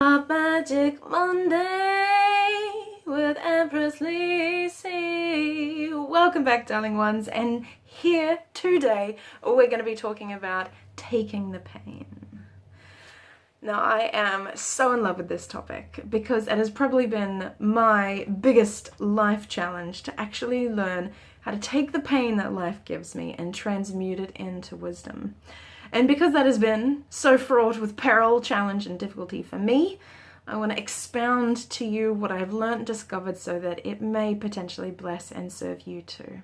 Magic Monday with Empress Lysa. Welcome back, darling ones, and here today we're going to be talking about taking the pain. Now, I am so in love with this topic because it has probably been my biggest life challenge to actually learn how to take the pain that life gives me and transmute it into wisdom. And because that has been so fraught with peril, challenge, and difficulty for me, I want to expound to you what I've learned and discovered so that it may potentially bless and serve you too.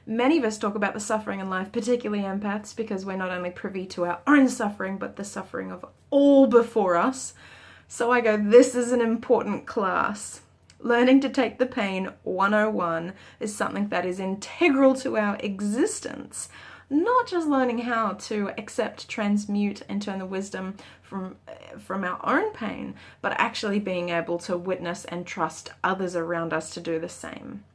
Many of us talk about the suffering in life, particularly empaths, because we're not only privy to our own suffering, but the suffering of all before us. So I go, this is an important class. Learning to take the pain 101 is something that is integral to our existence. Not just learning how to accept, transmute, and turn the wisdom from our own pain, but actually being able to witness and trust others around us to do the same.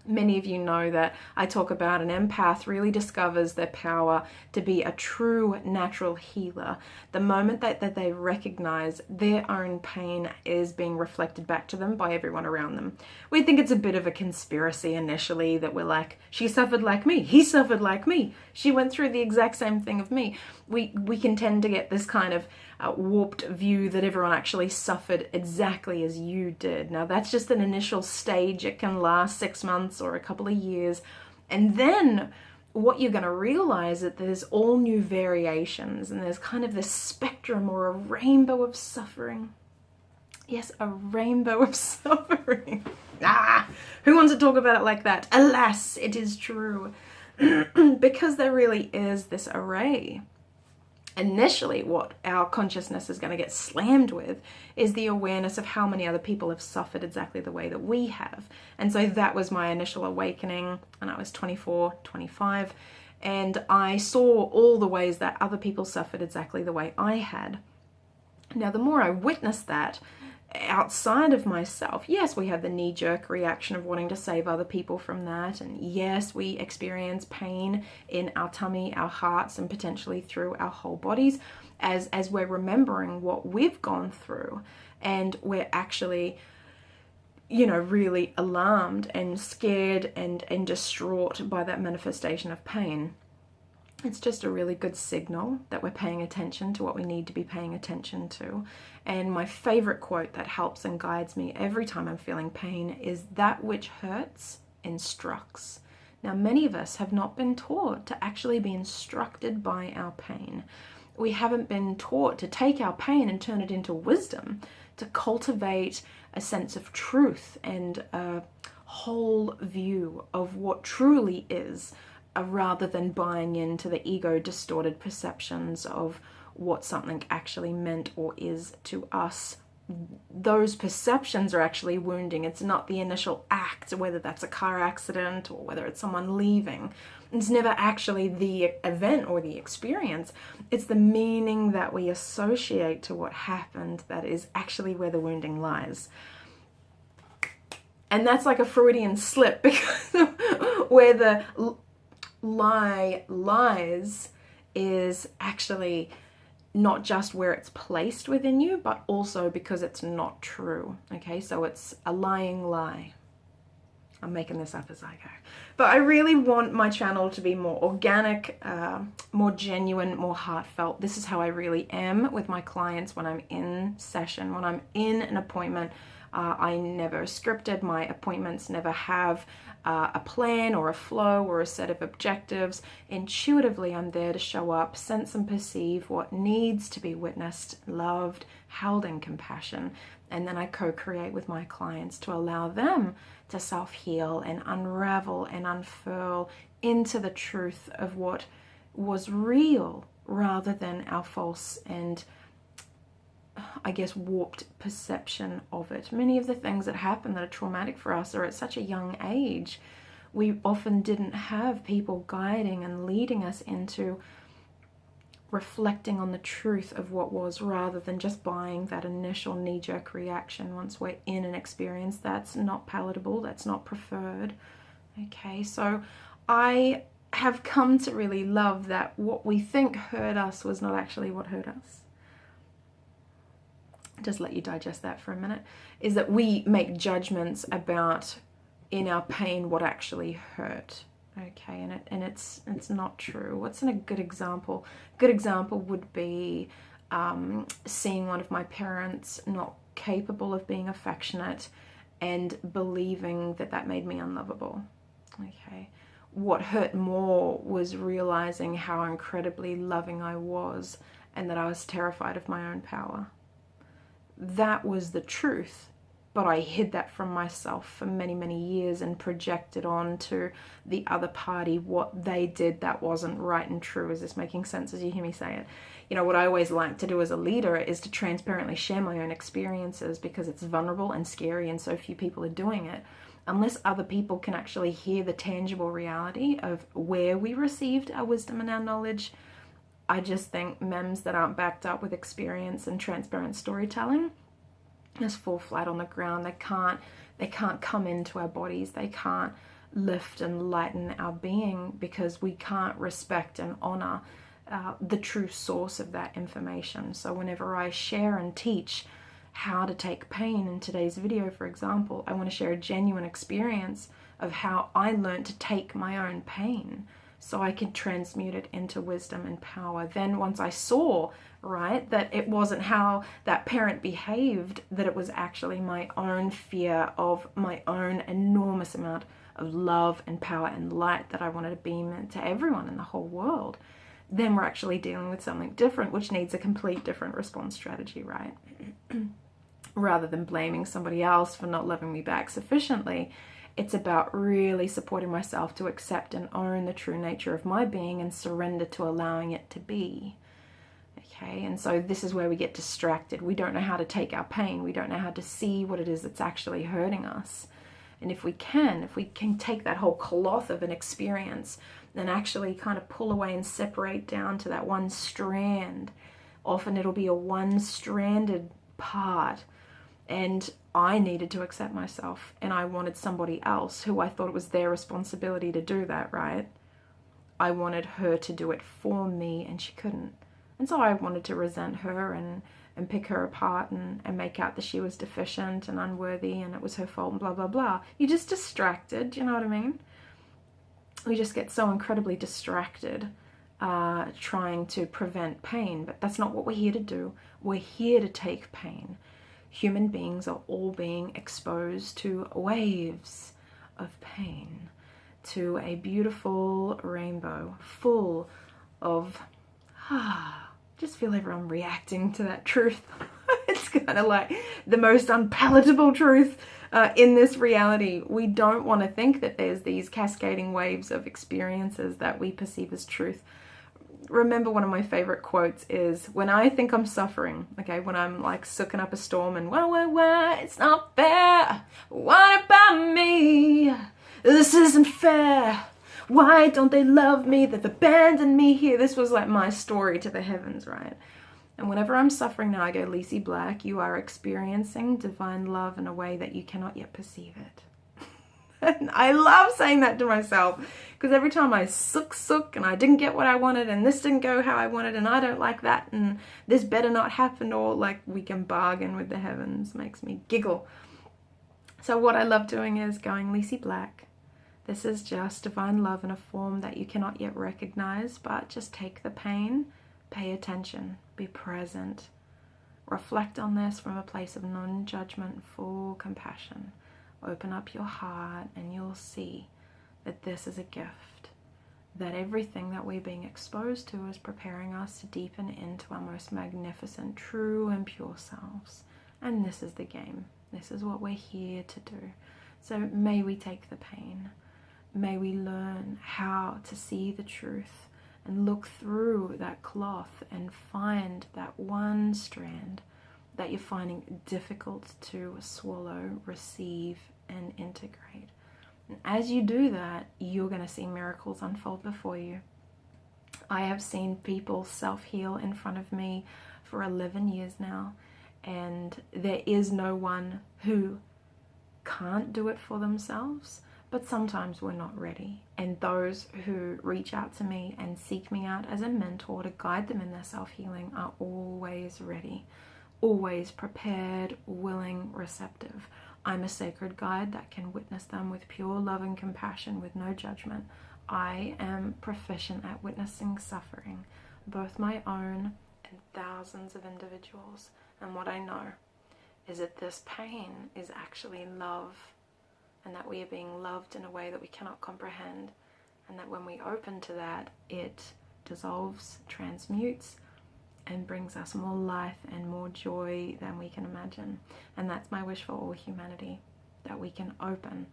Many of you know that I talk about an empath really discovers their power to be a true natural healer. The moment that they recognize their own pain is being reflected back to them by everyone around them. We think it's a bit of a conspiracy initially that we're like, she suffered like me, he suffered like me, she went through the exact same thing of me. We can tend to get this kind of warped view that everyone actually suffered exactly as you did. Now that's just an initial stage. It can last 6 months or a couple of years, and then what you're going to realize is that there's all new variations, and there's kind of this spectrum or a rainbow of suffering. Yes, a rainbow of suffering. Who wants to talk about it like that? Alas, it is true. Because there really is this array. Initially, what our consciousness is going to get slammed with is the awareness of how many other people have suffered exactly the way that we have. And so that was my initial awakening, and I was 24, 25, and I saw all the ways that other people suffered exactly the way I had. Now, the more I witnessed that outside of myself, yes, we have the knee-jerk reaction of wanting to save other people from that, and yes, we experience pain in our tummy, our hearts, and potentially through our whole bodies as we're remembering what we've gone through, and we're actually, really alarmed and scared and distraught by that manifestation of pain. It's just a really good signal that we're paying attention to what we need to be paying attention to. And my favorite quote that helps and guides me every time I'm feeling pain is, "That which hurts instructs." Now, many of us have not been taught to actually be instructed by our pain. We haven't been taught to take our pain and turn it into wisdom, to cultivate a sense of truth and a whole view of what truly is, rather than buying into the ego-distorted perceptions of what something actually meant or is to us. Those perceptions are actually wounding. It's not the initial act, whether that's a car accident or whether it's someone leaving. It's never actually the event or the experience. It's the meaning that we associate to what happened that is actually where the wounding lies. And that's like a Freudian slip, because where the lie lies is actually not just where it's placed within you, but also because it's not true. Okay, so it's a lying lie. I'm making this up as I go. But I really want my channel to be more organic, more genuine, more heartfelt. This is how I really am with my clients when I'm in session, when I'm in an appointment. I never scripted my appointments, never have a plan or a flow or a set of objectives. Intuitively, I'm there to show up, sense and perceive what needs to be witnessed, loved, held in compassion. And then I co-create with my clients to allow them to self-heal and unravel and unfurl into the truth of what was real, rather than our false and, I guess, warped perception of it. Many of the things that happen that are traumatic for us are at such a young age. We often didn't have people guiding and leading us into reflecting on the truth of what was, rather than just buying that initial knee-jerk reaction once we're in an experience that's not palatable, that's not preferred. Okay, so I have come to really love that what we think hurt us was not actually what hurt us. just let you digest that for a minute, is that we make judgments about, in our pain, what actually hurt. Okay, and it's not true. What's a good example? A good example would be seeing one of my parents not capable of being affectionate and believing that that made me unlovable. Okay, what hurt more was realizing how incredibly loving I was and that I was terrified of my own power. That was the truth, but I hid that from myself for many, many years and projected onto the other party what they did that wasn't right and true. Is this making sense as you hear me say it? You know, what I always like to do as a leader is to transparently share my own experiences, because it's vulnerable and scary and so few people are doing it. Unless other people can actually hear the tangible reality of where we received our wisdom and our knowledge, I just think memes that aren't backed up with experience and transparent storytelling just fall flat on the ground. They can't come into our bodies. They can't lift and lighten our being, because we can't respect and honor the true source of that information. So whenever I share and teach how to take pain in today's video, for example, I want to share a genuine experience of how I learned to take my own pain so I could transmute it into wisdom and power. Then once I saw, right, that it wasn't how that parent behaved, that it was actually my own fear of my own enormous amount of love and power and light that I wanted to beam into everyone in the whole world, then we're actually dealing with something different, which needs a complete different response strategy, right? Rather than blaming somebody else for not loving me back sufficiently, it's about really supporting myself to accept and own the true nature of my being and surrender to allowing it to be. Okay, and so this is where we get distracted. We don't know how to take our pain. We don't know how to see what it is that's actually hurting us. And if we can take that whole cloth of an experience and actually kind of pull away and separate down to that one strand, often it'll be a one-stranded part. And I needed to accept myself, and I wanted somebody else who I thought it was their responsibility to do that, right? I wanted her to do it for me, and she couldn't. And so I wanted to resent her and pick her apart and make out that she was deficient and unworthy and it was her fault and blah, blah, blah. You're just distracted, you know what I mean? We just get so incredibly distracted trying to prevent pain, but that's not what we're here to do. We're here to take pain. Human beings are all being exposed to waves of pain, to a beautiful rainbow full of, just feel everyone reacting to that truth. It's kind of like the most unpalatable truth in this reality. We don't want to think that there's these cascading waves of experiences that we perceive as truth. Remember, one of my favorite quotes is, when I think I'm suffering, okay, when I'm like soaking up a storm and why, it's not fair. What about me? This isn't fair. Why don't they love me? They've abandoned me here. This was like my story to the heavens, right? And whenever I'm suffering now, I go, Lysa Black, you are experiencing divine love in a way that you cannot yet perceive it. And I love saying that to myself, because every time I sook and I didn't get what I wanted and this didn't go how I wanted and I don't like that and this better not happen, or like we can bargain with the heavens, makes me giggle. So what I love doing is going, Lysa Black, this is just divine love in a form that you cannot yet recognize, but just take the pain, pay attention, be present, reflect on this from a place of non-judgment, full compassion. Open up your heart and you'll see that this is a gift, that everything that we're being exposed to is preparing us to deepen into our most magnificent, true and pure selves. And this is the game. This is what we're here to do. So may we take the pain. May we learn how to see the truth and look through that cloth and find that one strand that you're finding difficult to swallow, receive, and integrate. And as you do that, you're going to see miracles unfold before you. I have seen people self-heal in front of me for 11 years now, and there is no one who can't do it for themselves, but sometimes we're not ready. And those who reach out to me and seek me out as a mentor to guide them in their self-healing are always ready. always prepared, willing, receptive. I'm a sacred guide that can witness them with pure love and compassion with no judgment. I am proficient at witnessing suffering, both my own and thousands of individuals. And what I know is that this pain is actually love, and that we are being loved in a way that we cannot comprehend, and that when we open to that, it dissolves, transmutes, and brings us more life and more joy than we can imagine. And that's my wish for all humanity, that we can open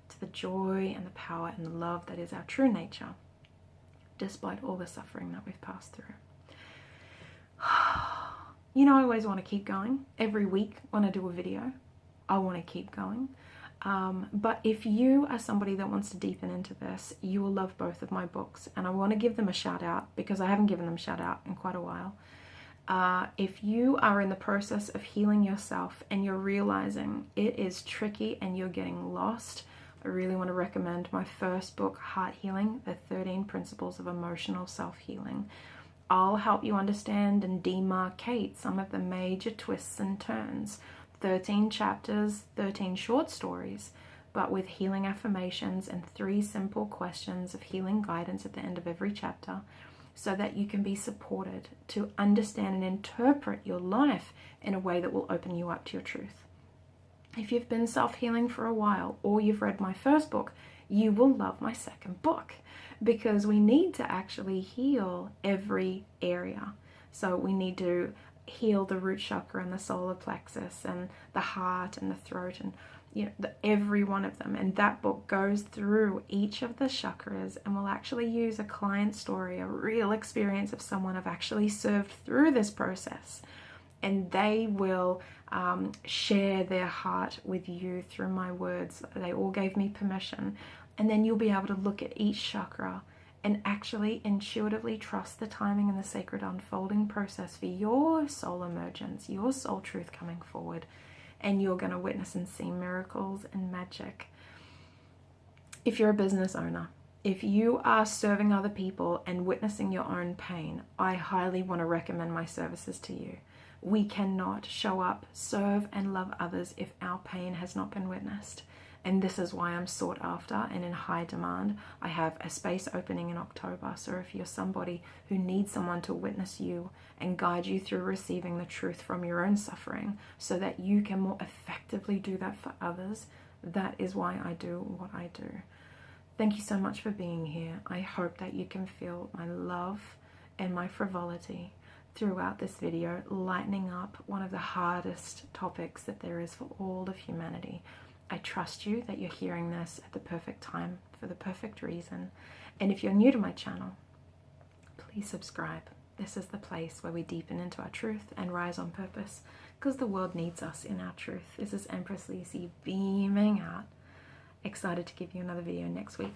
to the joy and the power and the love that is our true nature, despite all the suffering that we've passed through. You know, I always want to keep going. Every week when I do a video, I want to keep going. But if you are somebody that wants to deepen into this, you will love both of my books. And I want to give them a shout out because I haven't given them a shout out in quite a while. If you are in the process of healing yourself and you're realizing it is tricky and you're getting lost, I really want to recommend my first book, Heart Healing, The 13 Principles of Emotional Self-Healing. I'll help you understand and demarcate some of the major twists and turns. 13 chapters, 13 short stories, but with healing affirmations and 3 simple questions of healing guidance at the end of every chapter, so that you can be supported to understand and interpret your life in a way that will open you up to your truth. If you've been self-healing for a while, or you've read my first book, you will love my second book, because we need to actually heal every area. So we need to heal the root chakra and the solar plexus and the heart and the throat, and every one of them. And that book goes through each of the chakras and will actually use a client story, a real experience of someone I've actually served through this process, and they will share their heart with you through my words. They all gave me permission. And then you'll be able to look at each chakra and actually intuitively trust the timing and the sacred unfolding process for your soul emergence, your soul truth coming forward. And you're going to witness and see miracles and magic. If you're a business owner, if you are serving other people and witnessing your own pain, I highly want to recommend my services to you. We cannot show up, serve, and love others if our pain has not been witnessed. And this is why I'm sought after and in high demand. I have a space opening in October. So if you're somebody who needs someone to witness you and guide you through receiving the truth from your own suffering so that you can more effectively do that for others, that is why I do what I do. Thank you so much for being here. I hope that you can feel my love and my frivolity throughout this video, lightening up one of the hardest topics that there is for all of humanity. I trust you that you're hearing this at the perfect time for the perfect reason. And if you're new to my channel, please subscribe. This is the place where we deepen into our truth and rise on purpose, because the world needs us in our truth. This is Empress Lysa beaming out. Excited to give you another video next week.